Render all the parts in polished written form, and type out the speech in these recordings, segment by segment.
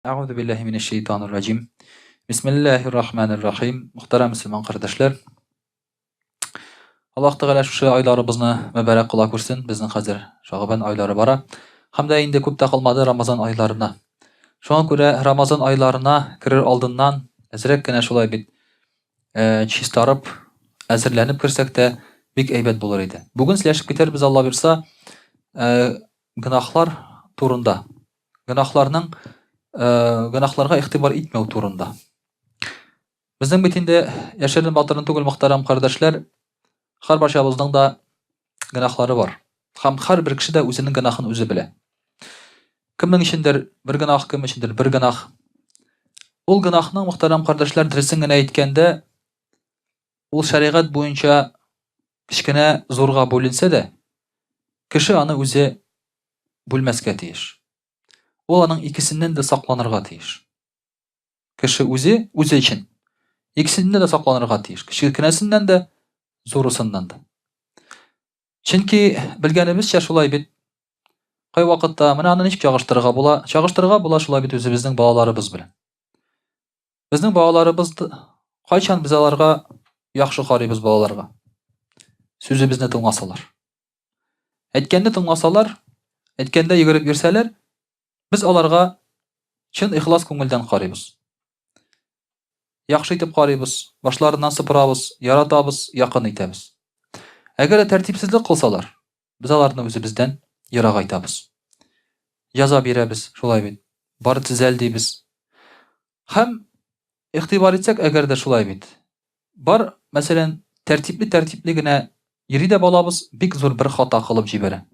Euzu billahi mineşşeytanirracim. Bismillahirrahmanirrahim. Muhterem Müslüman kardeşler. Allah Teala şu aylarыбызны mübarek kıla күрсен. Безнең хәзер Шагабан айлары бара. Һәм дә инде күп тә калмады Рамазан айларына. Шуңа күрә Рамазан айларына керер алдыннан әзрәк кенә шулай бит чистарып, әзерләнеп керсәк тә бик әйбәт булыр иде. Бүген сөйләшеп китәрбез Алла бирсә гөнаһлар турында. Гөнаһларның гөнаһларга игътибар итмәү турында. Безнең бит инде яшерен батырын түгел мөхтәрәм кардәшләр, һәрбарчабызның да гөнаһлары бар. Һәм һәрбер кеше дә үзенең гөнаһын үзе белә. Кемнең өчендер бер гөнаһ, кем өчендер бер гөнаһ. Ул гөнаһның мөхтәрәм кардәшләр дөресен генә әйткәндә, ул шәригать буенча кичкенә зурга бүленсә дә, кеше аны үзе бүлмәскә тиеш. Ул аның икесеннән дә сакланырга тиеш. Кеше үзе өчен икесеннән дә сакланырга тиеш. Кичкенәсеннән дә, зурысыннан да. Чөнки белгәнебезчә шулай бит. Кай вакытта менә аны ничек чагыштырырга була? Чагыштырырга була шулай бит үзебезнең балаларыбыз белән. Безнең балаларыбызды кайчан без аларга яхшы карыйбыз балаларга? Сүзебезне тыңласалар. Әйткәнне тыңласалар, әйткәндә йөгереп йөрсәләр, biz аларга чын ихлас күңелдән карыйбыз. Яхшы итеп карыйбыз, башларыннан сыпырабыз, яратабыз, якын итәбез. Әгәр тәртипсезлек кылсалар, biz аларны үзебездән ерак айтабыз. Яза бирәбез, шулай бит. Бары төзәл дибез. Һәм игътибар итсәк, әгәр дә шулай бит. Бар, мәсәлән, тәртипле генә йөри дә балабыз бик зур бер хата кылып җибәрә.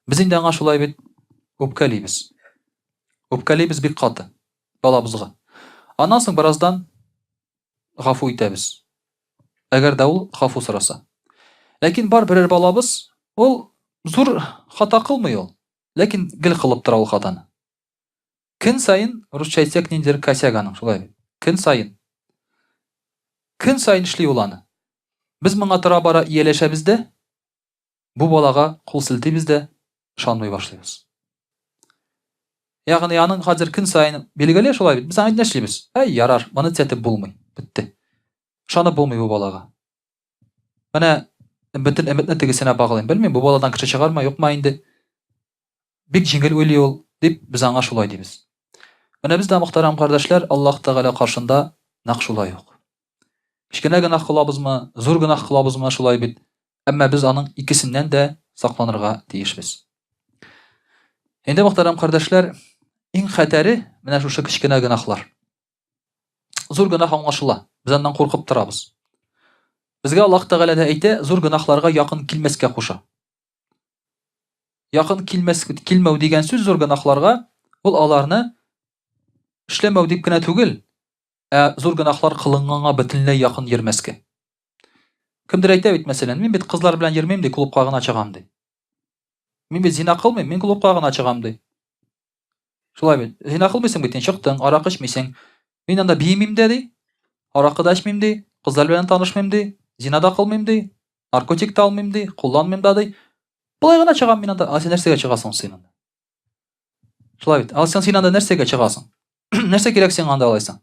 Без инде аңа шулай бит үпкәлибез. Үпкәлибез бик каты балабызга. Аннан соң бераздан гафу итәбез. Әгәр дә ул гафу сораса. Ләкин бар берәр балабыз, ул зур хата кылмый ул. Ләкин гел кылып тора ул хатаны. Көн сайын русча әйтсәк ниндидер косяк аның, шулай бит. Көн сайын эшли ул аны. Без моңа тора бара ияләшәбез дә, бу балага кул селтибез дә, ышанмый башлыйбыз. Ягъни аның хәзер көн сайын билгеле шулай бит. Без аны эшлибез. Ярар, моны төзәтеп булмый. Битте. Ышанып булмый бу балага. Менә бөтен өметне тегесенә баглыйм. Белмим, бу баладан кеше чыгарма, юкма инде. Бик җиңел уйлый ул, дип без аңа шулай дибез. Менә без дә мөхтәрәм кардәшләр, Аллаһ Тәгалә каршында нәкъ шулай ук. Кичкенә гөнаһ кылабызмы, зур гөнаһ кылабызмы шулай бит. Әмма без аның икесеннән дә сакланырга тиешбез. Инде мөхтәрәм кардәшләр, иң хәтәре менә шушы кичкенә гөнаһлар. Зур гөнаһ аңлашыла. Без аннан куркып торабыз. Безгә Аллаһ Тәгалә дә әйтә, зур гөнаһларга якын килмәскә куша. Якын килмәү дигән сүз зур гөнаһларга, ул аларны эшләмәү дип кенә түгел, зур гөнаһлар кылынганга бөтенләй якын йөрмәскә. Кемдер әйтә бит, мәсәлән, мин бит кызлар белән йөрмим ди, клубка гына чыгам ди. Мин бит зина кылмыйм, мин клубка гына чыгам ди. Шулай бит. Зина кылмыйсың бит, чыктың, аракы эчмисең. Мин анда биемим дә ди, аракы да эчмим ди, кызлар белән танышмыйм ди, зина да кылмыйм ди, наркотик та алмыйм ди, кулланмыйм да ди. Булай гына чыгам мин анда. Син нәрсәгә чыгасың син анда? Шулай бит. Син анда нәрсәгә чыгасың? Нәрсә кирәк сиңа анда алайсың?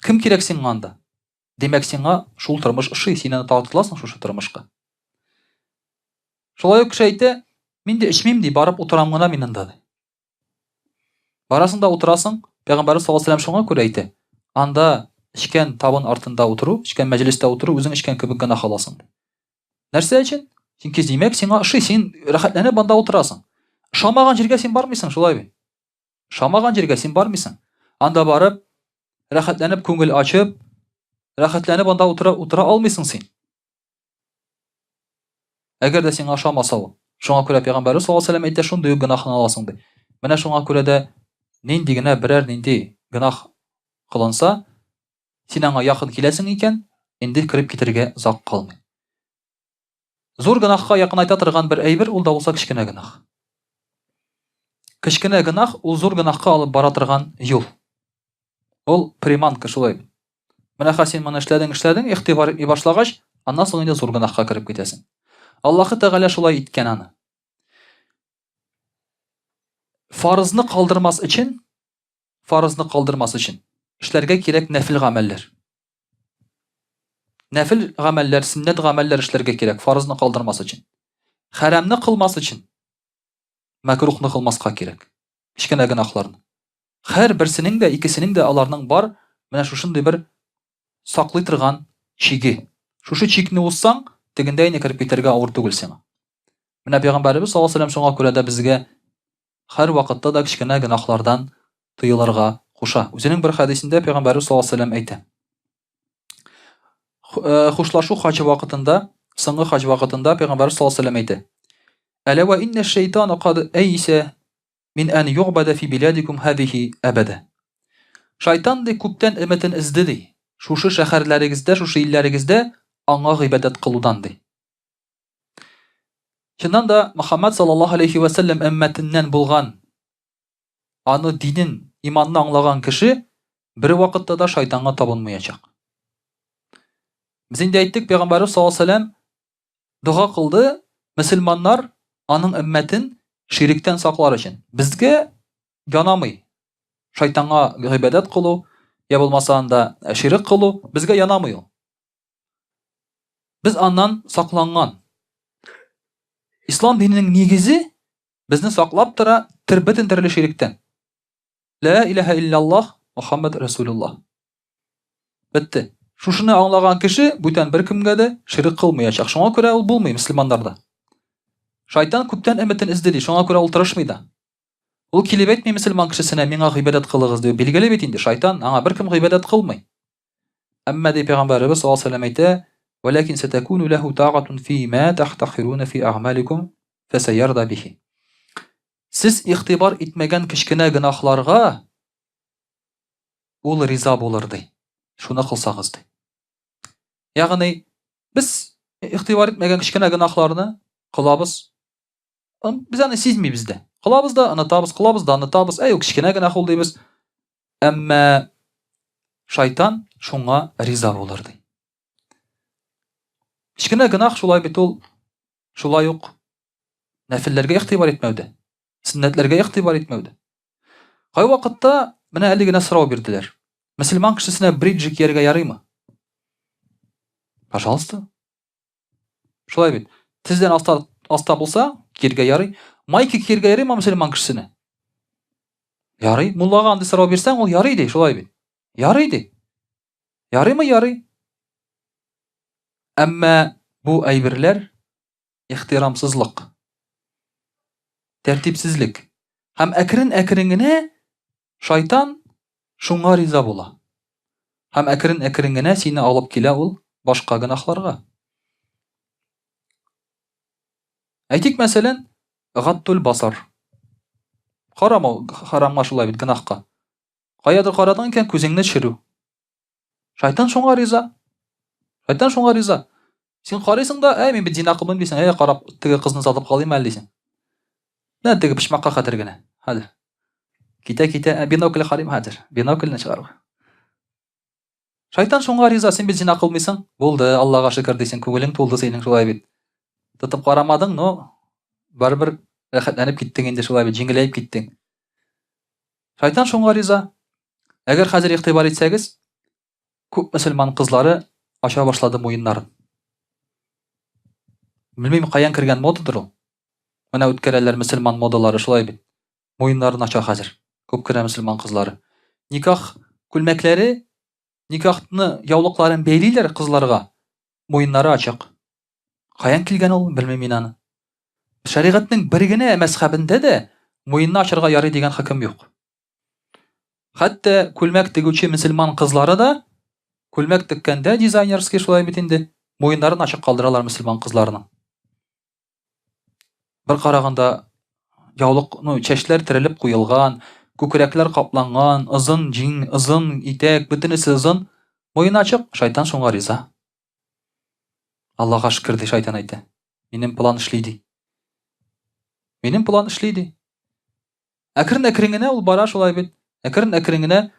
Кем кирәк сиңа анда? Демәк сиңа шул тормыш ошый, син аны тартыласың шушы тормышка. Шулай ук кеше әйтә, мин дә эчмим ди, барып утырам гына мин анда ди. Барасың да утырасың, Пәйгамбәр саллаллаһу алейһи ва сәлләм шуңа күрә әйтә. Анда ичкән табын артында утыру, ичкән мәҗлестә утыру, үзең ичкән кебек генә халасың. Нәрсә өчен? Чөнки димәк сиңа ошый, син рәхәтләнеп анда утырасың. Ошамаган җиргә син бармыйсың, шулай бит. Ошамаган җиргә син бармыйсың. Анда барып, рәхәтләнеп күңел ачып, рәхәтләнеп анда утыра алмыйсың син. Әгәр дә сиңа ошамаса ул. Шуңа күрә Пәйгамбәр саллаллаһу алейһи ва сәлләм әйтә, шундый гөнаһны аласың ди. Менә шуңа күрә дә нинди генә берәр нинди гөнаһ кылынса, син аңа якын киләсең икән, инде кирип китәргә зак калмый. Зур гөнаһка якын айта торган бер әйбер, ул да булса кичкенә гөнаһ. Кичкенә гөнаһ ул зур гөнаһка алып бара торган юл. Ул приманка шулай. Менә син моны эшләдең, игътибар итми башлагач, аннан соң инде зур гөнаһка кирип китәсең. Аллаһ Тәгалә шулай иткән аны. фарызны калдырмас өчен эшләргә кирәк нәфил гамәлләр. Нәфил гамәлләр, сөннәт гамәлләр эшләргә кирәк фарызны калдырмас өчен. Харамны кылмас өчен макрухны кылмаска кирәк. Кичкенә гынахларны. Һәр берсенең дә, икесенең дә аларның бар менә шушындый бер саклый торган чиге. Шушы чикне узсаң, тегендә инде кирип китәргә авыр түгел сиңа. Менә Пәйгамбәрбез саллаллаһу алейһи ва сәлләм шуңа күрә дә безгә һәр вакытта да кичкенә гынахлардан тыелырга куша. Үзенең бер хадисендә Пәйгамбәрбез саллаллаһу алейһи ва сәлләм әйтә. Хушлашу хаҗ вакытында, соңгы хаҗ вакытында Пәйгамбәрбез саллаллаһу алейһи ва сәлләм әйтә. Әлә ва инна шәйтана кад әйсә мин ан югбада фи биладикум һадиһи абада. Шайтан ди күптән өметін изде ди. Шушы шәһәрләрегездә, шушы илләрегездә аңа гыйбадат кылудан ди. Чыннан да Мөхәммәд саллаллаһу алейһи ва сәлләм өммәтеннән булган, аны динен, иманны аңлаган кеше бер вакытта да шайтанга табынмаячак. Без инде әйттек, Пәйгамбәрбез саллаллаһу алейһи ва сәлләм дуга кылды, мөселманнар аның өммәтен ширктән саклар өчен. Безгә янамый шайтанга гыйбадат кылу, я булмаса анда ширк кылу безгә янамый ул. Без аннан сакланган. Ислам диненең нигезе безне саклап тора бөтен төрле ширктән. Ла илаһа илляллаһ Мухаммад Расулуллаһ. Бетте. Шушыны аңлаган кеше бүтән бер кемгә дә ширк кылмаячак. Шуңа күрә ул булмый мөселманнарда. Шайтан күптән өметін изде ди, шуңа күрә ул тырышмый да. Ул килеп әйтми мөселман кешесенә миңа гыйбадат кылыгыз дип билгеле бит инде. Шайтан аңа бер кем гыйбадат кылмый. Әмма ди Пәйгамбәрбез саллаллаһу алейһи ва сәлләм әйтә: "Валакин сатакуну лаху тағатун фи ма тахтахируна фи аъмаликум фасайарда бихи." Сез игътибар итмәгән кичкенә гынахларга ул риза булыр ди. Шуны кылсагыз ди. Ягъни без игътибар итмәгән кичкенә гынахларны кылабыз. Biz аны сизмибез дә. Кылабыз да, онытабыз, кылабыз да, онытабыз. Ул кичкенә гынах ул дибез. Әмма шайтан шуңа риза булыр ди. Кичкенә гынах шулай бит ул, шулай ук нәфилләргә игътибар итмәүдә, сөннәтләргә игътибар итмәүдә. Кай вакытта менә әле генә сорау бирделәр. Мөселман кешесенә бриджи кияргә ярыймы? Пожалуйста. Шулай бит. Сездән аста булса, кияргә ярый. Майка кияргә ярыймы мөселман кешесенә? Ярый. Муллага андый сорау бирсәң, ул ярый ди, шулай бит. Ярый ди. Ярыймы? Ярый. Әмма бу әйберләр ихтирамсызлык, тәртипсезлек һәм әкрен генә шайтан шуңа риза була. Һәм әкрен генә сине алып килә ул башка гынахларга. Әйтик, мәсәлән, гаттул басар. Харамау, харамга шулай бит гынахка. Каядыр карадың икән, күзеңне төшерү. Шайтан шуңа риза. Шайтан шуңа риза. Син карыйсың да, мин бит зина кылмыйм дисең, карап, теге кызны сатып калыйм әле дисең. Нә теге пишмакка хәтер генә. Хәзер. Китә, бинокль карыйм хәзер. Бинокльне чыгарып. Шайтан шуңа риза, син бит зина кылмыйсың. Булды, Аллага шөкер дисең, күңелең тулды синең шулай бит. Тотып карамадың, но барбер рәхәтләнеп киттең инде шулай бит, җиңеләйеп киттең. Шайтан шуңа риза. Әгәр хәзер игътибар итсәгез, күп мөселман кызлары ача башлады муеннарын. Белмим, каян кергән модадыр ул. Менә үткәрәләр мөселман модалары шулай бит. Муеннарын ача хәзер. Күп кенә мөселман кызлары. Никах күлмәкләре, никахны яулыкларын бәйлиләр кызларга. Муеннары ачык. Каян килгән ул? Белмим мин аны. Шәригатьнең бер генә мәзһәбендә дә муенны ачырга ярый дигән хөкем юк. Хәтта күлмәк тегүче мөселман кызлары да күлмәк теккәндә дизайнерский шулай бит инде муеннарын ачык калдыралар мөселман кызларының. Бер караганда яулык, чәчләр терелеп куелган, күкрәкләр капланган, озын җиң, озын итәк, бөтенесе озын, муен ачык, шайтан шуңа риза. Аллага шөкер ди, шайтан әйтә. Минем план эшли ди. Минем план эшли ди. Әкрен генә ул бара шулай бит. Әкрен генә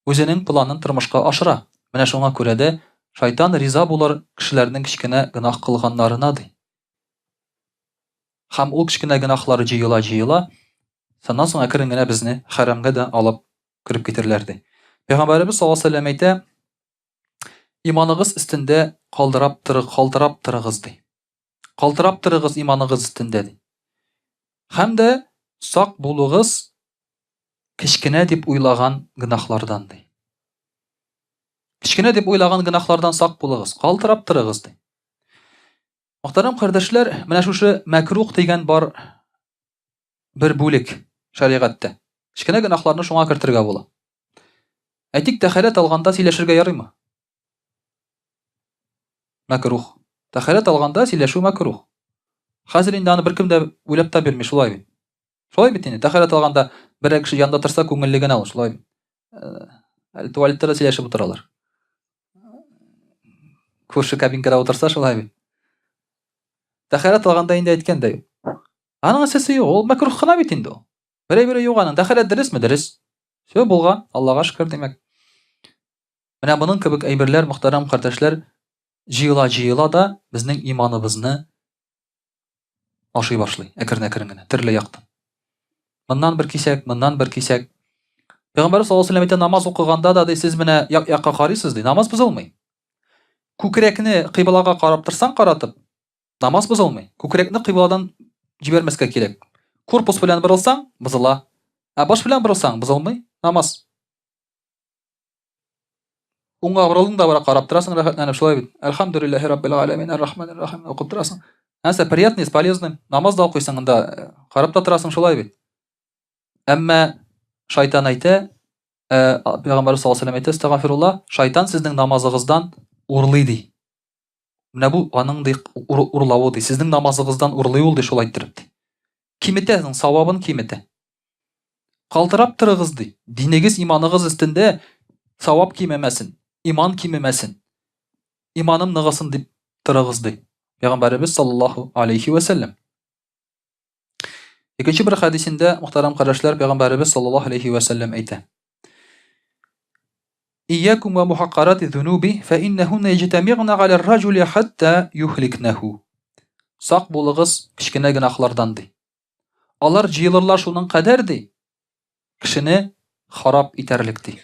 үзенең планын тормышка ашыра. Менә шуңа күрә дә шайтан риза булыр кешеләрнең кичкенә гынах кылганнарына ди. Һәм ул кичкенә гынахлары җыела, Саннан соң әкрен генә безне хәрәмгә дә алып кирип китерләр ди. Пәйгамбәрбез саллаллаһу алейһи ва сәллям әйтә: "Иманыгыз өстендә калтырап торыгыз" ди. Калтырап торыгыз иманыгыз өстендә ди. Һәм дә сак булыгыз кечкенә дип уйлаган гынахлардан ди. Кечкенә дип уйлаган гынахлардан сак булыгыз, калтырап торыгыз ди. Мөхтәрәм кардәшләр, менә шушы мәкрух дигән бар бер бүлек шәригатьтә. Кечкенә гынахларны шуңа кертергә була. Әйтик, тәһарәт алганда сөйләшергә ярыймы? Мәкрух. Тәһарәт алганда сөйләшү мәкрух. Хәзер инде аны беркем дә уйлап та бирми, шулай бит. Шулай бит инде. Тәһарәт алганда бер кеше янда торса күңелле генә ул, шулай бит. Әле туалетта да сөйләшеп утыралар. Күрше кабинкада утырса шулай бит. Тәһарәт алганда инде әйткәндәй. Аның әсәсе юк, ул мәкрух кына бит инде ул. Берәй юк аның. Тәһарәт дөресме? Дөрес. Все булган, Аллага шөкер димәк. Менә моның кебек әйберләр, мөхтәрәм кардәшләр, җыела да безнең иманыбызны ашый башлый, әкрен-әкрен генә, төрле яктан. Моннан бер кисәк, моннан бер кисәк. Пәйгамбәр саллаллаһу алейһи ва сәллям намаз укыганда да сез менә як-якка карыйсыз ди, намаз бозылмый. Күкрәкне кыйблага карап торсаң каратып, намаз бозылмый. Күкрәкне кыйбладан җибәрмәскә кирәк. Корпус белән борылсаң, бозыла. Баш белән борылсаң, бозылмый, намаз. Уңга борылдың да бара карап торасың, рәхәтләнеп шулай бит. Әлхәмдүлиллаһи раббил аләмин, ар-рахманир рахим укып торасың. Нәрсә приятный, полезный, намаз да укыйсың анда, карап та торасың шулай бит. Әмма шайтан әйтә, Пәйгамбәр саллаллаһу алейһи ва сәллям әйтә: "Астагфируллаһ, шайтан сезнең намазыгыздан урлый" ди. Менә бу аның ди урлавы ди, сезнең намазыгыздан урлый ул ди, шулай иттереп ди. Киметәсең, савабын киметә. Калтырап торыгыз ди. Динегез, иманыгыз өстендә савап кимемәсен, иман кимемәсен. Иманым ныгысын дип торыгыз ди. Пәйгамбәрбез саллаллаһу алейһи ва сәллям. Икенче бер хадисендә, мөхтәрәм кардәшләр, Пәйгамбәрбез саллаллаһу алейһи ва сәллям әйтә: "Iyyakum wa muhaqqarati dhunubi fa innahunna yajtami'na 'ala ar-rajuli hatta yuhliknahu." Сак булыгыз кечкенә гынахлардан ди. Алар җыелырлар шуның кадәр ди, кешене харап итәрлек ди.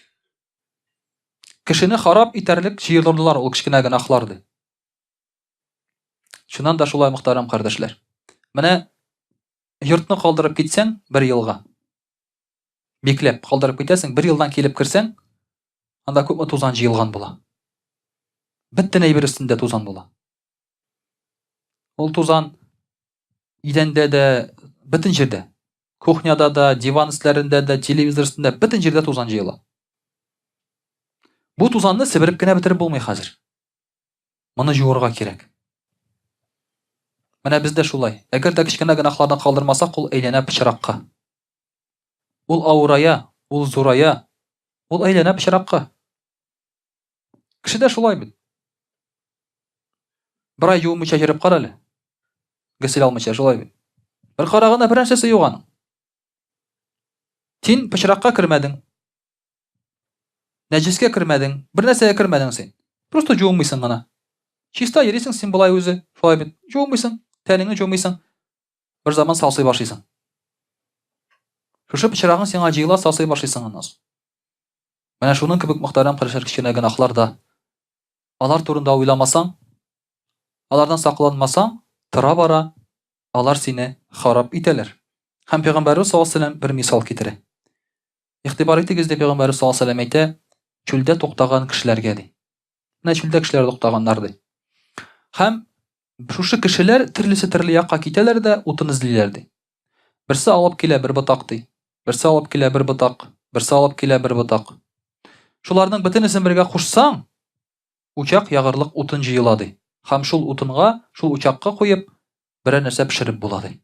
Кешене харап итәрлек җыелырлар ул кечкенә гынахлар ди. Шуннан да шулай, мөхтәрәм кардәшләр. Менә йортны калдырып китсәң бер елга. Бикләп калдырып китәсең, бер елдан килеп керсәң, анда күпме тузан җыелган була. Бөтен әйбер өстендә тузан була. Ул тузан идәндә дә, бөтен җирдә. Кухняда да, диван өстләрендә дә, телевизор өстендә, бөтен җирдә тузан җыела. Бу тузанны себереп кенә бетереп булмый хәзер. Моны җуырга кирәк. Менә бездә шулай. Әгәр дә кечкенә гынахларны калдырмасак, ул әйләнә пычракка. Ул авырая, ул зурая, ул әйләнә пычракка. Кешедә шулай бит. Бер ай юмыйча йөреп кара әле. Гысыл алмыйча шулай бит. Бер караганда бер нәрсәсе юк аның. Син пычракка кермәдең. Нәҗескә кермәдең, бер нәрсәгә кермәдең син. Просто җуымыйсың гына. Чиста йөрисең син булай үзе, шулай бит. Җуымыйсың, тәнеңне җуымыйсың. Бер заман салсый башлыйсың. Шушы пычрагың сиңа җыела, салсый башлыйсың аннан. Менә шуның кебек мөхтәрәм кардәшләр, кечкенә гынахлар да. Алар турында уйламасаң, алардан сакланмасаң, тора бара, алар сине харап итәләр. Һәм Пәйгамбәрбез саллаллаһу алейһи ва сәллям бер мисал китерә. Игътибар итегез дип Пәйгамбәрбез саллаллаһу алейһи ва сәллям әйтә: "Чүлдә туктаган кешеләргә" ди. Менә чүлдә кешеләр туктаганнар ди. Һәм шушы кешеләр төрлесе төрле якка китәләр дә утын эзлиләр ди. Берсе алып килә бер ботак ди. Берсе алып килә бер ботак, берсе алып килә бер ботак. Шуларның бөтенесен бергә кушсаң, учак ягырлык утын җыела ди. Һәм шул утынга, шул учакка куеп, берәр нәрсә пешереп була ди.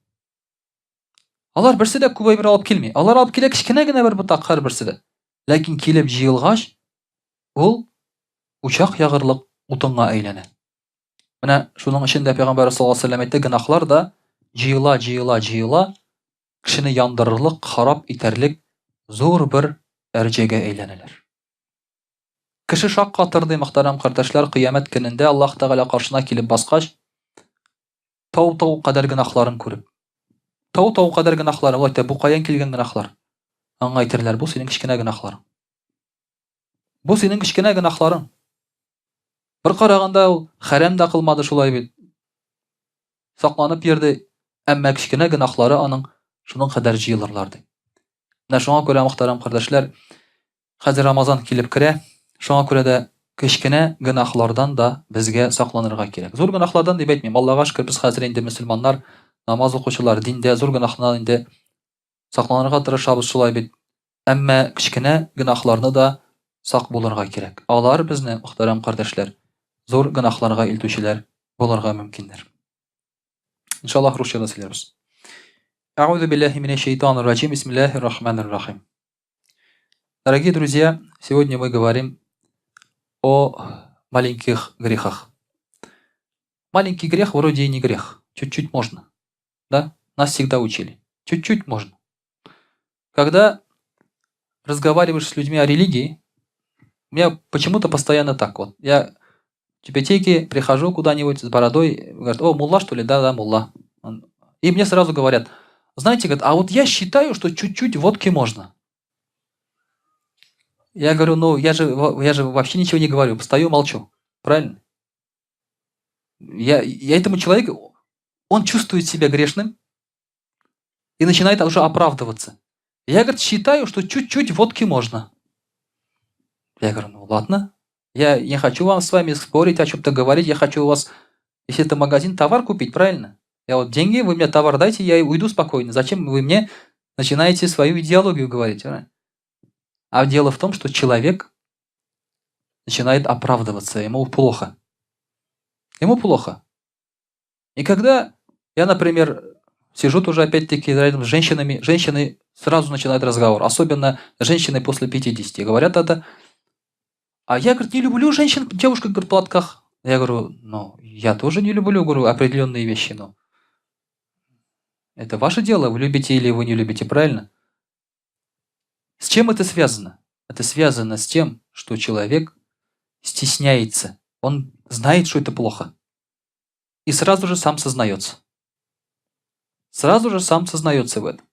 Алар берсе дә күп әйбер алып килми. Алар алып килә кечкенә генә бер ботак һәр берсе дә. Ләкин килеп җыелгач, ул учак ягырлык утынга әйләнә. Менә шуның өчен дә Пәйгамбәр саллаллаһу алейһи ва сәллям әйтте, гынахлар да җыела, кешене яндырырлык, харап итәрлек зур бер әрҗәгә әйләнәләр. Кеше шаккатыр ди, мөхтәрәм кардәшләр, кыямәт көнендә Аллаһ Тәгалә каршына килеп баскач, тау кадәр гынахларын күреп, Тау кадәр гөнаһлар, алай да бу каян килгән гөнаһлар? Аңа әйтерләр, бу синең кечкенә гөнаһларың. Бу синең кечкенә гөнаһларың. Бер караганда ул хәрам да кылмады шулай бит. Сакланып йөрде, әмма кечкенә гөнаһлары аның шуның кадәр җыелырлар ди. Менә шуңа күрә мөхтәрәм кардәшләр, хәзер Рамазан килеп керә, шуңа күрә дә кечкенә гөнаһлардан да безгә сакланырга кирәк. Зур гөнаһлардан дип әйтмим. Аллага шөкер, без хәзер инде мөселманнар, намаз укучылар, диндә зур гөнаһнан инде сакланырга тырышабыз шулай бит. Әмма кечкенә гөнаһларны да сак булырга кирәк. Алар безне, мөхтәрәм кардәшләр, зур гөнаһларга илтүчеләр булырга мөмкиндер. Иншаллах русчада сөйләрбез. А'удhu billahi минаш шайтанир раджим. Бисмиллахир рахманир рахим. Дорогие друзья, сегодня мы говорим о маленьких грехах. Маленький грех вроде и не грех. Чуть-чуть можно. Да? Нас всегда учили. Чуть-чуть можно. Когда разговариваешь с людьми о религии, у меня почему-то постоянно так вот. Я в тибетейке прихожу куда-нибудь с бородой, говорят: о, мулла что ли? Да, мулла. И мне сразу говорят: знаете, говорят, а вот я считаю, что чуть-чуть водки можно. Я говорю: ну, я же вообще ничего не говорю, стою, молчу. Правильно? Я этому человеку, он чувствует себя грешным и начинает уже оправдываться. Я, говорит, считаю, что чуть-чуть водки можно. Я говорю: ну ладно, я не хочу с вами спорить, о чем-то говорить, я хочу у вас, если это магазин, товар купить, правильно? Я вот деньги, вы мне товар дайте, я уйду спокойно. Зачем вы мне начинаете свою идеологию говорить? Правильно? А дело в том, что человек начинает оправдываться, ему плохо. Ему плохо. И когда я, например, сижу тоже опять-таки рядом с женщинами, женщины сразу начинают разговор, особенно женщины после 50. Говорят это: а я, говорит, не люблю женщин, девушек, говорит, в платках. Я говорю: ну, я тоже не люблю, говорю, определенные вещи, но это ваше дело, вы любите или вы не любите, правильно? С чем это связано? Это связано с тем, что человек стесняется. Он знает, что это плохо. И сразу же сам сознается. Сразу же сам сознается в этом.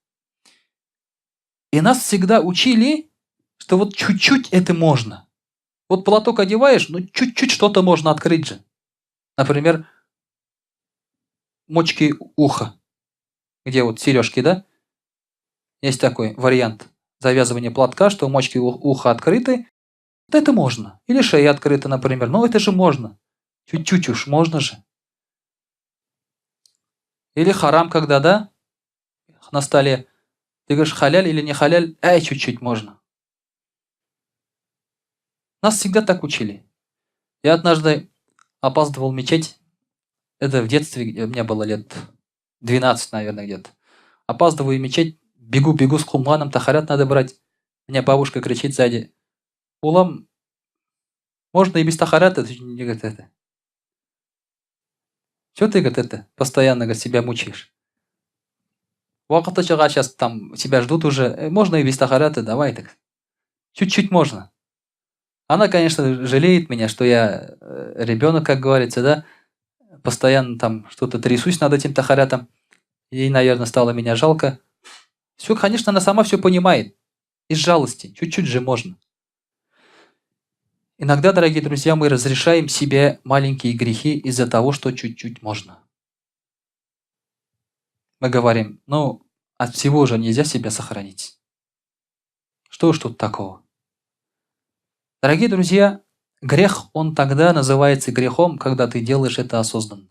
И нас всегда учили, что вот чуть-чуть это можно. Вот платок одеваешь, ну чуть-чуть что-то можно открыть же. Например, мочки уха, где вот сережки, да? Есть такой вариант завязывания платка, что мочки уха открыты. Вот это можно. Или шея открыта, например. Ну это же можно. Чуть-чуть уж можно же. Или харам, когда, да? На столе. Ты говоришь, халяль или не халяль? Чуть-чуть можно. Нас всегда так учили. Я однажды опаздывал в мечеть. Это в детстве, мне было лет 12, наверное, где-то. Опаздываю в мечеть, бегу с кумганом, тахарят надо брать. Меня бабушка кричит сзади: улам, можно и без тахарята? Не, говорит, это. Что ты, говорит, это постоянно, говорит, себя мучаешь? Вакыты чыга, сейчас там тебя ждут уже. Можно и без тахарята, давай так. Чуть-чуть можно. Она, конечно, жалеет меня, что я ребенок, как говорится, да, постоянно там что-то трясусь над этим тахарятом. Ей, наверное, стало меня жалко. Все, конечно, она сама все понимает. Из жалости. Чуть-чуть же можно. Иногда, дорогие друзья, мы разрешаем себе маленькие грехи из-за того, что чуть-чуть можно. Мы говорим: ну, от всего же нельзя себя сохранить. Что ж тут такого? Дорогие друзья, грех, он тогда называется грехом, когда ты делаешь это осознанно.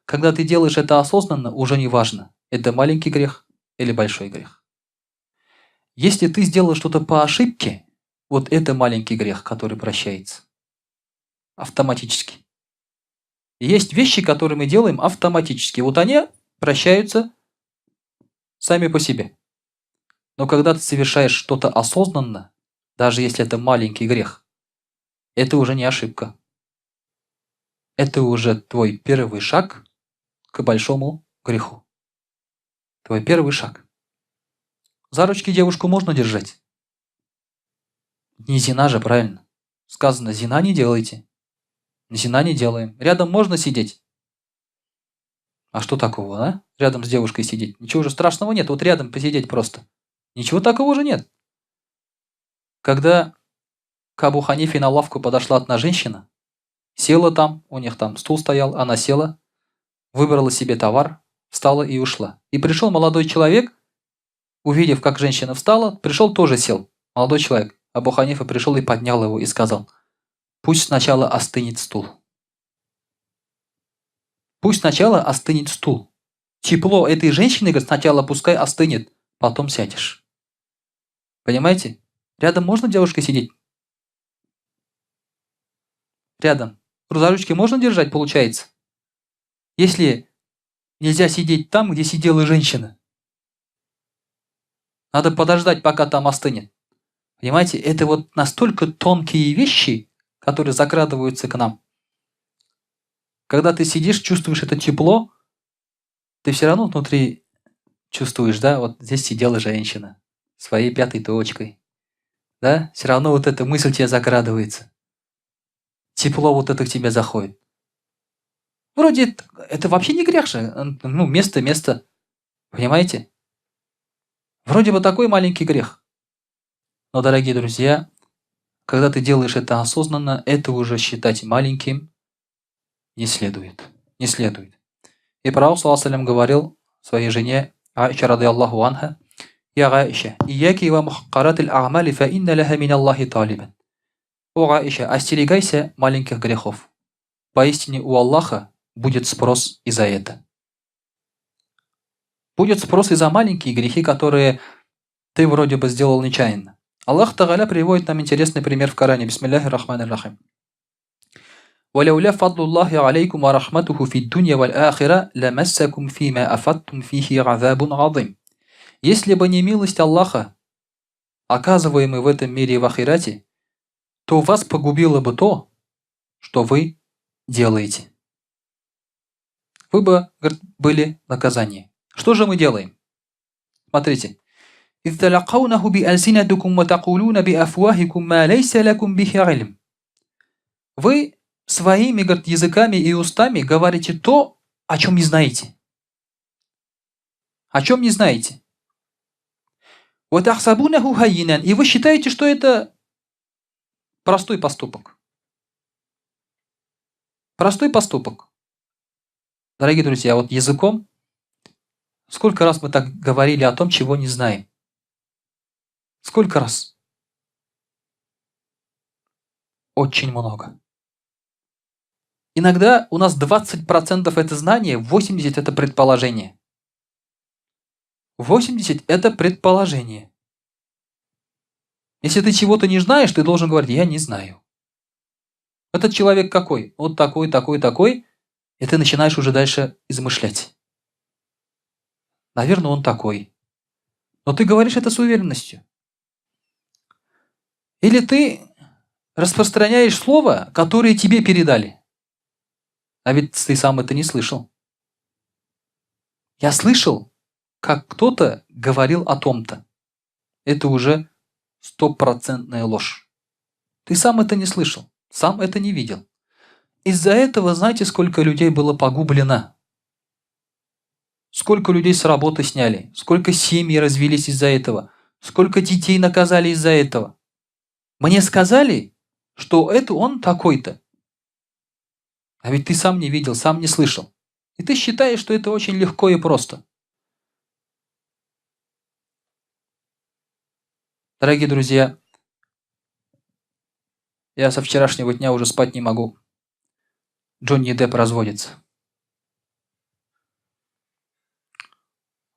Когда ты делаешь это осознанно, уже не важно, это маленький грех или большой грех. Если ты сделал что-то по ошибке, вот это маленький грех, который прощается. Автоматически. Есть вещи, которые мы делаем автоматически. Вот они прощаются сами по себе. Но когда ты совершаешь что-то осознанно, даже если это маленький грех, это уже не ошибка. Это уже твой первый шаг к большому греху. Твой первый шаг. За ручки девушку можно держать? Не зина же, правильно? Сказано, зина не делайте. Зина не делаем. Рядом можно сидеть? А что такого, а? Рядом с девушкой сидеть. Ничего же страшного нет. Вот рядом посидеть просто. Ничего такого же нет. Когда к Абу Ханифе на лавку подошла одна женщина, села там, у них там стул стоял, она села, выбрала себе товар, встала и ушла. И пришел молодой человек, увидев, как женщина встала, пришел, тоже сел. Молодой человек. Абу Ханифа пришел и поднял его и сказал: пусть сначала остынет стул. Пусть сначала остынет стул. Тепло этой женщины, говорит, сначала пускай остынет, потом сядешь. Понимаете? Рядом можно девушкой сидеть? Рядом. За ручки можно держать, получается? Если нельзя сидеть там, где сидела женщина. Надо подождать, пока там остынет. Понимаете, это вот настолько тонкие вещи, которые закрадываются к нам. Когда ты сидишь, чувствуешь это тепло, ты все равно внутри чувствуешь, да, вот здесь сидела женщина своей пятой точкой. Да, все равно вот эта мысль тебе закрадывается. Тепло вот это к тебе заходит. Вроде это вообще не грех же. Ну, место. Понимаете? Вроде бы такой маленький грех. Но, дорогие друзья, когда ты делаешь это осознанно, это уже считать маленьким не следует. Не следует. И пророк, саллаллаху алейхи говорил своей жене Аиша радийаллаху анха: «Я Аиша, ияки ва мухаккарат аль-а'мали фа инна лаха мин Аллахи талибан». О Аиша, остерегайся маленьких грехов. Поистине у Аллаха будет спрос и за это. Будет спрос и за маленькие грехи, которые ты вроде бы сделал нечаянно. Аллах Тааля приводит нам интересный пример в Коране. Бисмилляхи рахмани рахим. وَلَوْلَا فَضْلُ اللَّهِ عَلَيْكُمْ وَرَحْمَتُهُ فِي الدُّنْيَا وَالْآخِرَةِ لَمَسَّكُمْ فِيمَا أَفَضْتُمْ فِيهِ عَذَابٌ عَظِيمٌ. Если бы не милость Аллаха, оказываемый в этом мире и в ахирате, то вас погубило бы то, что вы делаете. Вы бы, говорит, были наказание. Что же мы делаем? Смотрите. إِذْ تَلَقَوْنَهُ بِأَلْسِنَتِكُمْ وَتَقُولُونَ بِأَفْوَاهِكُمْ مَا لَيْسَ لَكُمْ بِهِ عِلْمٌ. Вы своими, говорит, языками и устами говорите то, о чем не знаете. О чем не знаете. وَتَحْسَبُونَهُ هَيِّنًا. И вы считаете, что это простой поступок. Простой поступок. Дорогие друзья, вот языком, сколько раз мы так говорили о том, чего не знаем? Сколько раз? Очень много. Иногда у нас 20% это знание, 80% это предположение. 80% это предположение. Если ты чего-то не знаешь, ты должен говорить: я не знаю. Этот человек какой? Вот такой, такой, такой. И ты начинаешь уже дальше измышлять. Наверное, он такой. Но ты говоришь это с уверенностью. Или ты распространяешь слово, которое тебе передали. А ведь ты сам это не слышал. Я слышал, как кто-то говорил о том-то. Это уже 100% ложь. Ты сам это не слышал, сам это не видел. Из-за этого, знаете, сколько людей было погублено? Сколько людей с работы сняли, сколько семьи развелись из-за этого, сколько детей наказали из-за этого. Мне сказали, что это он такой-то. А ведь ты сам не видел, сам не слышал. И ты считаешь, что это очень легко и просто. Дорогие друзья, я со вчерашнего дня уже спать не могу. Джонни Депп разводится.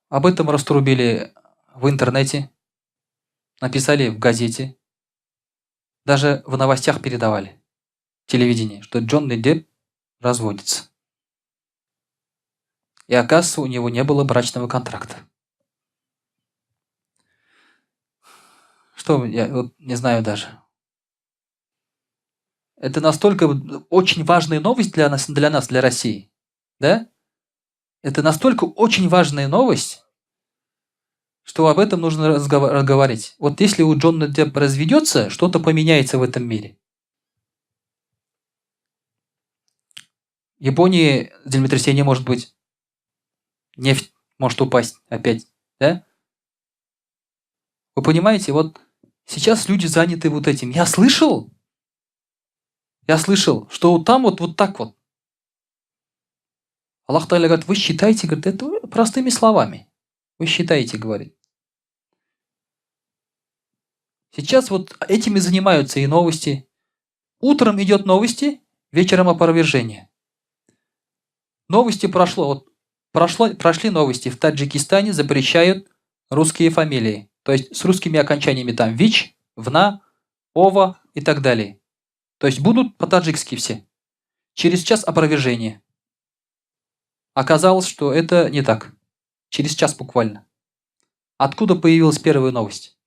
Об этом раструбили в интернете, написали в газете, даже в новостях передавали, телевидение, что Джонни Депп разводится. И оказывается, у него не было брачного контракта. Что, я вот не знаю даже. Это настолько очень важная новость для нас, для России. Да? Это настолько очень важная новость, что об этом нужно разговаривать. Вот если у Джонни Деппа разведется, что-то поменяется в этом мире. В Японии землетрясение может быть. нефть может упасть опять, да? Вы понимаете, вот сейчас люди заняты вот этим. Я слышал, что вот там вот так вот. Аллах Тааля говорит, вы считаете, говорит, это простыми словами. Вы считаете, говорит. Сейчас вот этим и занимаются и новости. Утром идет новости, вечером опровержение. Новости прошли новости. В Таджикистане запрещают русские фамилии. То есть с русскими окончаниями там ВИЧ, ВНА, ОВА и так далее. То есть будут по-таджикски все. Через час опровержение. Оказалось, что это не так. Через час буквально. Откуда появилась первая новость?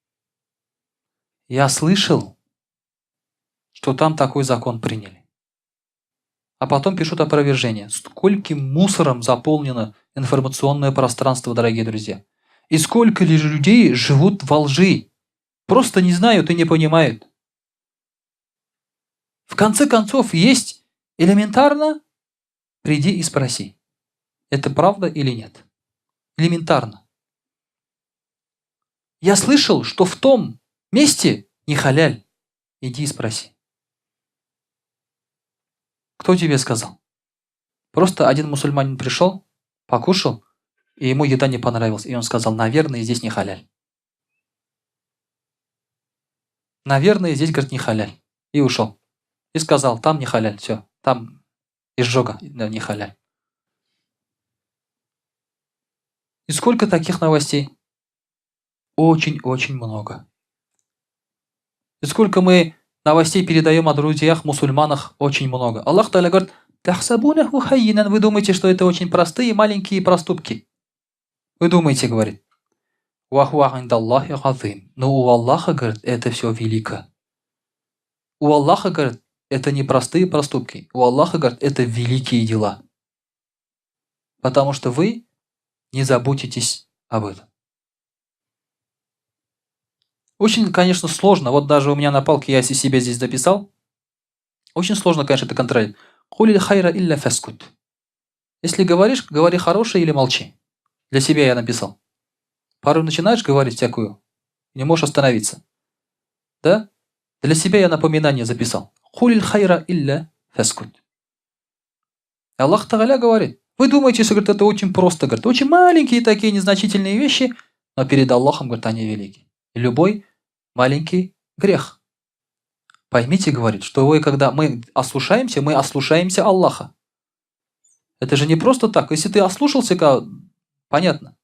Я слышал, что там такой закон приняли. А потом пишут опровержение. Скольким мусором заполнено информационное пространство, дорогие друзья. И сколько ли людей живут во лжи. Просто не знают и не понимают. В конце концов, есть элементарно, приди и спроси. Это правда или нет? Элементарно. Я слышал, что в том месте не халяль. Иди и спроси. Кто тебе сказал? Просто один мусульманин пришел, покушал, и ему еда не понравилась. И он сказал, наверное, здесь не халяль. Наверное, здесь, говорит, не халяль. И ушел. И сказал, там не халяль, все. Там изжога, не халяль. И сколько таких новостей? Очень-очень много. И сколько мы новостей передаем о друзьях, мусульманах, очень много. Аллах Тааля говорит, «Тахсабунаху хаййинан». Вы думаете, что это очень простые маленькие проступки? Вы думаете, говорит. «Вахуа индаллахи газим». Но у Аллаха, говорит, это все велико. У Аллаха, говорит, это не простые проступки. У Аллаха, говорит, это великие дела. Потому что вы не заботитесь об этом. Очень, конечно, сложно. Вот даже у меня на палке я себе здесь дописал. Очень сложно, конечно, это контролировать. «Хулиль хайра илля фаскут». Если говоришь, говори хорошее или молчи. Для себя я написал. Порой начинаешь говорить всякую, не можешь остановиться. Да? Для себя я напоминание записал. «Хулиль хайра илля фаскут». Аллах Тааля говорит. Вы думаете, что, говорит, это очень просто. Говорит, очень маленькие такие незначительные вещи, но перед Аллахом, говорит, они велики. И любой маленький грех. Поймите, говорит, что вы, когда мы ослушаемся Аллаха. Это же не просто так. Если ты ослушался, понятно.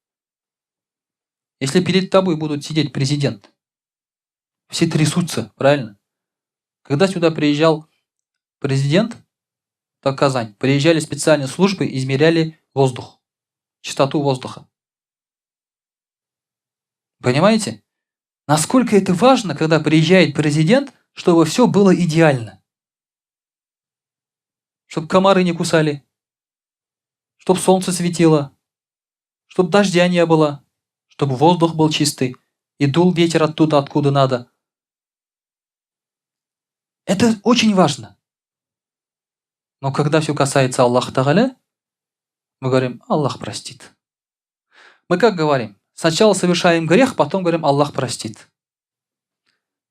Если перед тобой будут сидеть президент, все трясутся, правильно? Когда сюда приезжал президент, в Казань, приезжали специальные службы, измеряли воздух, чистоту воздуха. Понимаете? Насколько это важно, когда приезжает президент, чтобы все было идеально. Чтобы комары не кусали, чтобы солнце светило, чтобы дождя не было, чтобы воздух был чистый и дул ветер оттуда, откуда надо. Это очень важно. Но когда все касается Аллаха Тааля, мы говорим, Аллах простит. Мы как говорим? Сначала совершаем грех, потом говорим, Аллах простит.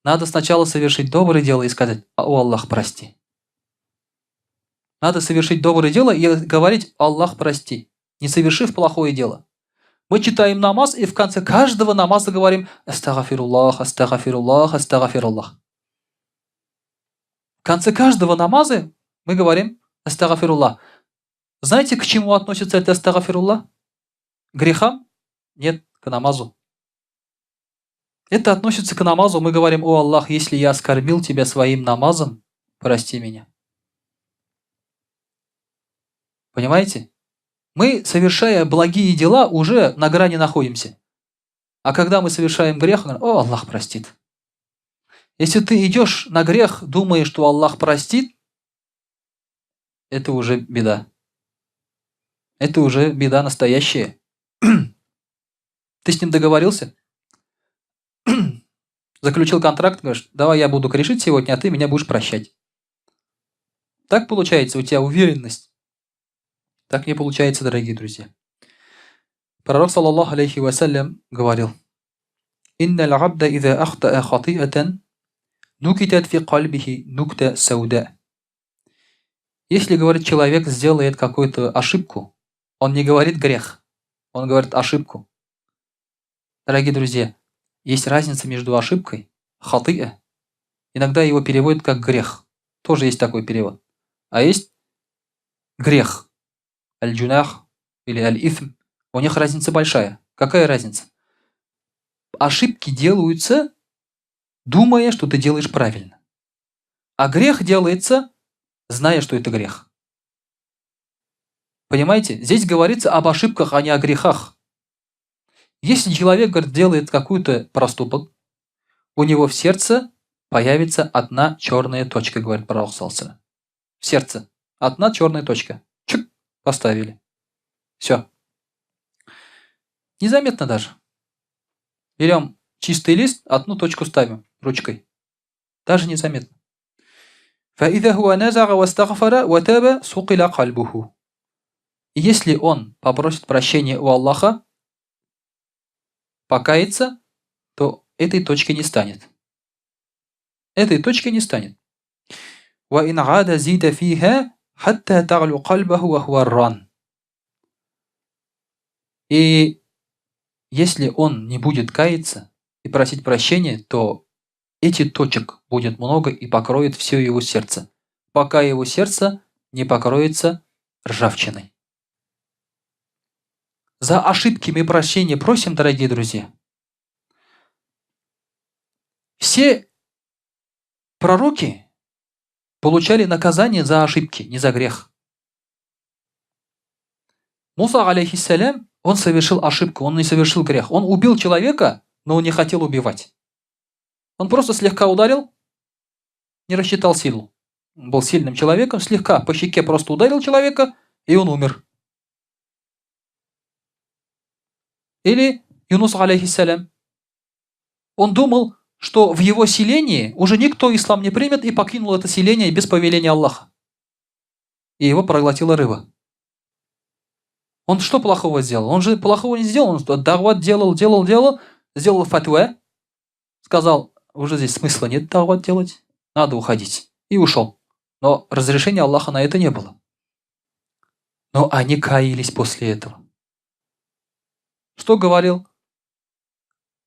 Надо сначала совершить доброе дело и сказать, о Аллах, прости. Надо совершить доброе дело и говорить, Аллах, прости, не совершив плохое дело. Мы читаем намаз, и в конце каждого намаза говорим, астагфируллах, астагфируллах, астагфируллах. В конце каждого намаза мы говорим, астагфируллах. Знаете, к чему относится это астагфируллах? К грехам? Нет, к намазу. Это относится к намазу. Мы говорим, о Аллах, если я оскорбил тебя своим намазом, прости меня. Понимаете? Мы, совершая благие дела, уже на грани находимся. А когда мы совершаем грех, мы говорим, о Аллах простит. Если ты идешь на грех, думая, что Аллах простит, это уже беда. Это уже беда настоящая. Ты с ним договорился? Заключил контракт, говоришь, давай я буду грешить сегодня, а ты меня будешь прощать. Так получается у тебя уверенность. Так не получается, дорогие друзья. Пророк, саллаллаху алейхи вассалям, говорил: «Инна л-абда иза ахтаа хатиатан нукитат фи кальбихи нукта сауда». Если, говорит, человек сделает какую-то ошибку, он не говорит грех, он говорит ошибку. Дорогие друзья, есть разница между ошибкой, хатиа, иногда его переводят как грех, тоже есть такой перевод, а есть грех, аль-джунах или аль-ифм, у них разница большая. Какая разница? Ошибки делаются, думая, что ты делаешь правильно, а грех делается, зная, что это грех. Понимаете? Здесь говорится об ошибках, а не о грехах. Если человек, говорит, делает какой-то проступок, у него в сердце появится одна черная точка, говорит пророк саллаллаху. В сердце одна черная точка. Чик, поставили. Все. Незаметно даже. Берем чистый лист, одну точку ставим ручкой. Даже незаметно. فَإِذَا هُوَ نَزَغَ وَاسْتَغْفَرَ وَتَابَ سُقِلَ قَلْبُهُ. И если он попросит прощения у Аллаха, покается, то этой точки не станет. Этой точки не станет. وَإِنْ عَادَ زِيدَ فِيهَا حَتَّى تَغْلُ قَلْبَهُ وَهُوَ الرَّانِ. И если он не будет каяться и просить прощения, то этих точек будет много и покроет все его сердце, пока его сердце не покроется ржавчиной. За ошибки мы прощения просим, дорогие друзья. Все пророки получали наказание за ошибки, не за грех. Муса, алейхиссалям, он совершил ошибку, он не совершил грех. Он убил человека, но он не хотел убивать. Он просто слегка ударил, не рассчитал силу. Он был сильным человеком, слегка по щеке просто ударил человека, и он умер. Или Юнус, алейхиссалям, он думал, что в его селении уже никто ислам не примет, и покинул это селение без повеления Аллаха. И его проглотила рыба. Он что плохого сделал? Он же плохого не сделал. Он дават делал, сделал фатва, сказал, уже здесь смысла нет дават делать, надо уходить. И ушел. Но разрешения Аллаха на это не было. Но они каялись после этого. Что говорил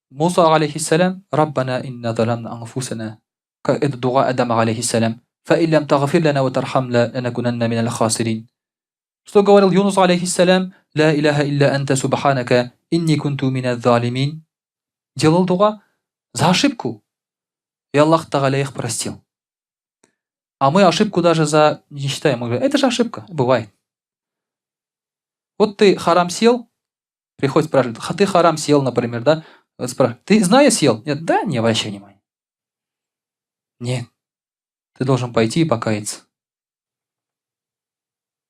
Муса, алейхиссалям? Раббана инна заламна анфусана. Это дуа Адама, алейхиссалям. Фа'ин лям тагфир лана ва тархамна ланакунанна минал хасирин. Что говорил Юнус, алейхиссалям? Ла иляха илля анта субханака инни кунту миназ залимин. Делал дуа за ошибку. И Аллах Тааля их простил. А мы ошибку даже за не считаем. Мы говорим, это же ошибка. Бывает. Вот ты харам съел, приходит спрашивать, ты харам съел, например, да? Вот спрашивает, ты зная съел? Нет, да, не обращай внимания. Нет. Ты должен пойти и покаяться.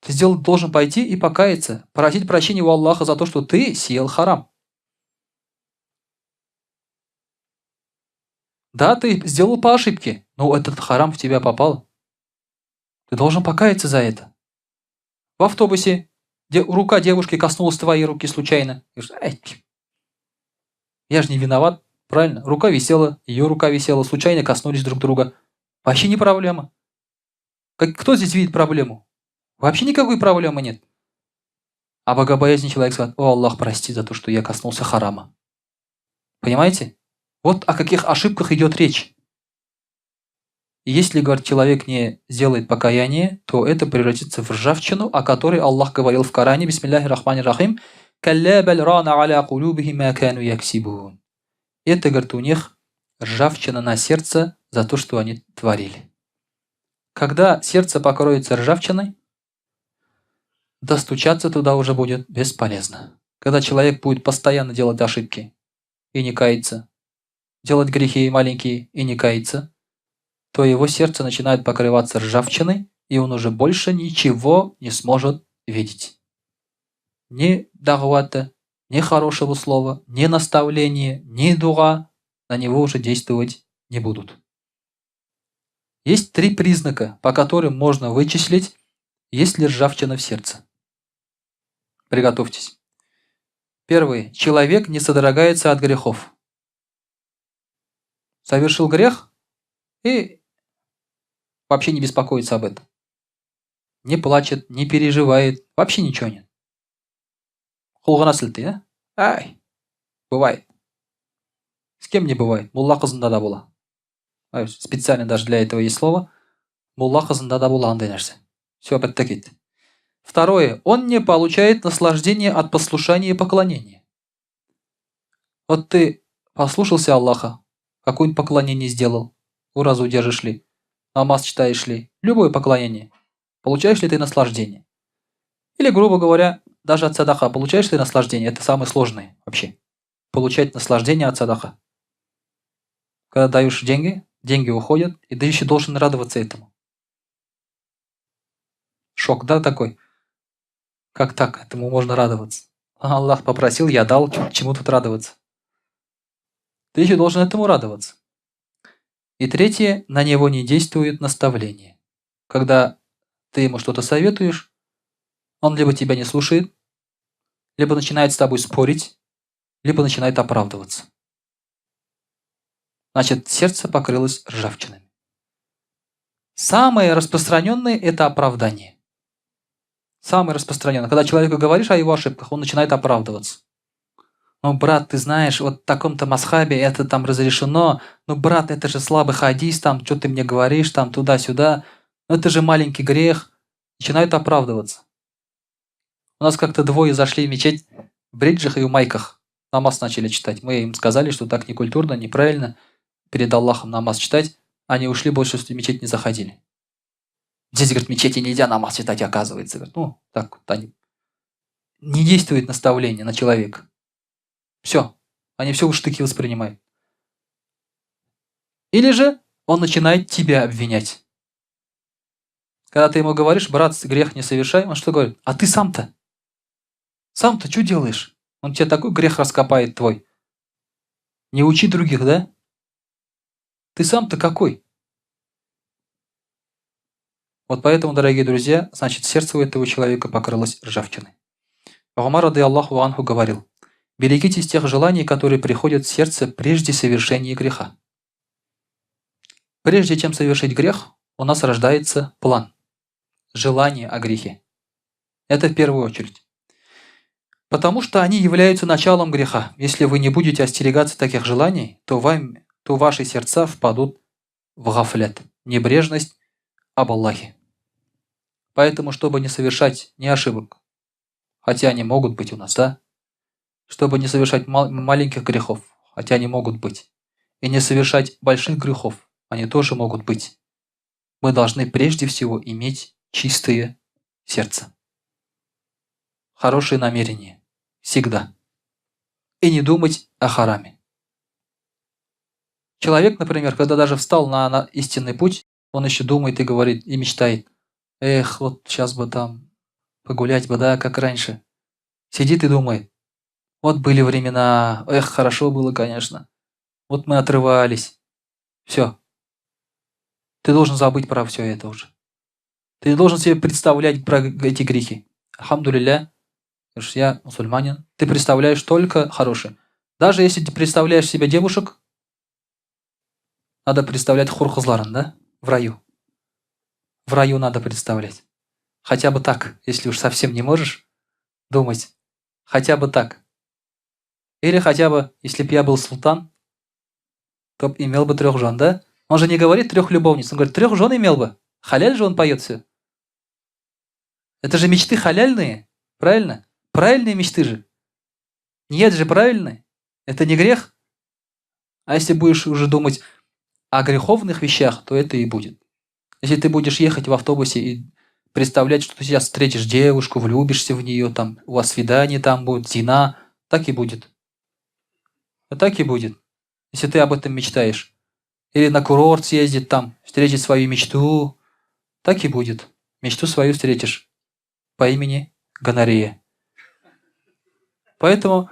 Ты должен пойти и покаяться, просить прощения у Аллаха за то, что ты съел харам. Да, ты сделал по ошибке, но этот харам в тебя попал. Ты должен покаяться за это. В автобусе рука девушки коснулась твоей руки случайно. Я же не виноват, правильно? Рука висела, ее рука висела, случайно коснулись друг друга. Вообще не проблема. Кто здесь видит проблему? Вообще никакой проблемы нет. А богобоязненный человек сказал, о Аллах, прости за то, что я коснулся харама. Понимаете? Вот о каких ошибках идет речь. И если, говорит, человек не сделает покаяние, то это превратится в ржавчину, о которой Аллах говорил в Коране, бисмилляхи рахмани рахим, «Калля баль рана аля кулюбихи ма кану яксибун». Это, говорит, у них ржавчина на сердце за то, что они творили. Когда сердце покроется ржавчиной, достучаться туда уже будет бесполезно. Когда человек будет постоянно делать ошибки и не каяться, делать грехи маленькие и не каяться, то его сердце начинает покрываться ржавчиной, и он уже больше ничего не сможет видеть. Ни дагвата, ни хорошего слова, ни наставления, ни дуа на него уже действовать не будут. Есть 3 признака, по которым можно вычислить, есть ли ржавчина в сердце. Приготовьтесь. Первый. Человек не содрогается от грехов. Совершил грех и вообще не беспокоится об этом. Не плачет, не переживает, вообще ничего нет. Қолғана сілтей, да? Ай, бывает. С кем не бывает? Мулла қызында да бола. Специально даже для этого есть слово. Мулла қызында да бола андай нәрсе. Все, бітті кетті. Второе. Он не получает наслаждения от послушания и поклонения. Вот ты послушался Аллаха, какое-нибудь поклонение сделал, уразу держишь ли, намаз читаешь ли, любое поклонение, получаешь ли ты наслаждение? Или, грубо говоря, даже от садаха получаешь ли ты наслаждение? Это самое сложное вообще. Получать наслаждение от садаха. Когда даешь деньги, деньги уходят, и ты еще должен радоваться этому. Шок, да, такой? Как так? Этому можно радоваться. Аллах попросил, я дал, чему тут радоваться? Ты еще должен этому радоваться. И третье, на него не действует наставление. Когда ты ему что-то советуешь, он либо тебя не слушает, либо начинает с тобой спорить, либо начинает оправдываться. Значит, сердце покрылось ржавчинами. Самое распространенное – это оправдание. Самое распространенное. Когда человеку говоришь о его ошибках, он начинает оправдываться. Ну, брат, ты знаешь, вот в таком-то масхабе это там разрешено. Ну, брат, это же слабый хадис, там, что ты мне говоришь, там, туда-сюда. Ну, это же маленький грех. Начинают оправдываться. У нас как-то двое зашли в мечеть в бриджах и в майках. Намаз начали читать. Мы им сказали, что так некультурно, неправильно. Перед Аллахом намаз читать. Они ушли, больше в мечеть не заходили. Здесь, говорит, в мечети нельзя намаз читать, оказывается. Говорит, ну, так вот они. Не действует наставление на человека. Все. Они все в штыки воспринимают. Или же он начинает тебя обвинять. Когда ты ему говоришь, брат, грех не совершай, он что говорит? А ты сам-то? Сам-то что делаешь? Он тебе такой грех раскопает твой. Не учи других, да? Ты сам-то какой? Вот поэтому, дорогие друзья, значит, сердце у этого человека покрылось ржавчиной. Умар, рады Аллаху анху, говорил: берегитесь тех желаний, которые приходят в сердце прежде совершения греха. Прежде чем совершить грех, у нас рождается план. Желание о грехе. Это в первую очередь. Потому что они являются началом греха. Если вы не будете остерегаться таких желаний, то ваши сердца впадут в гафлят, небрежность об Аллахе. Поэтому, чтобы не совершать ни ошибок, хотя они могут быть у нас, да? Чтобы не совершать маленьких грехов, хотя они могут быть, и не совершать больших грехов, они тоже могут быть, мы должны прежде всего иметь чистое сердце. Хорошие намерения. Всегда. И не думать о хараме. Человек, например, когда даже встал на истинный путь, он еще думает и говорит, и мечтает. Эх, вот сейчас бы там погулять бы, да, как раньше. Сидит и думает. Вот были времена, эх, хорошо было, конечно. Вот мы отрывались. Все. Ты должен забыть про все это уже. Ты не должен себе представлять про эти грехи. Алхамдулилля, я мусульманин. Ты представляешь только хорошее. Даже если ты представляешь себе девушек, надо представлять хур-хызларын, да? В раю. В раю надо представлять. Хотя бы так, если уж совсем не можешь думать. Хотя бы так. Или хотя бы, если бы я был султан, то имел бы 3 жен, да? Он же не говорит 3 любовниц, он говорит, 3 жен имел бы. Халяль же он поет все. Это же мечты халяльные, правильно? Правильные мечты же. Нет же, правильные. Это не грех. А если будешь уже думать о греховных вещах, то это и будет. Если ты будешь ехать в автобусе и представлять, что ты сейчас встретишь девушку, влюбишься в нее, там, у вас свидание там будет, зина, так и будет. А так и будет, если ты об этом мечтаешь. Или на курорт съездить там, встретить свою мечту, так и будет. Мечту свою встретишь по имени гонорея. Поэтому,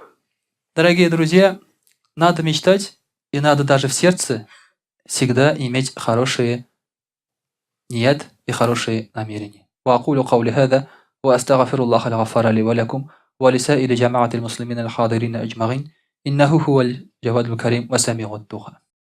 дорогие друзья, надо мечтать, и надо даже в сердце всегда иметь хорошие ният и хорошие намерения. وأقول قولي هذا وأستغفر الله الغفار لي ولكم ولسائر جماعة المسلمين الحاضرين أجمعين إنه هو الجواد الكريم وسميع الدعاء.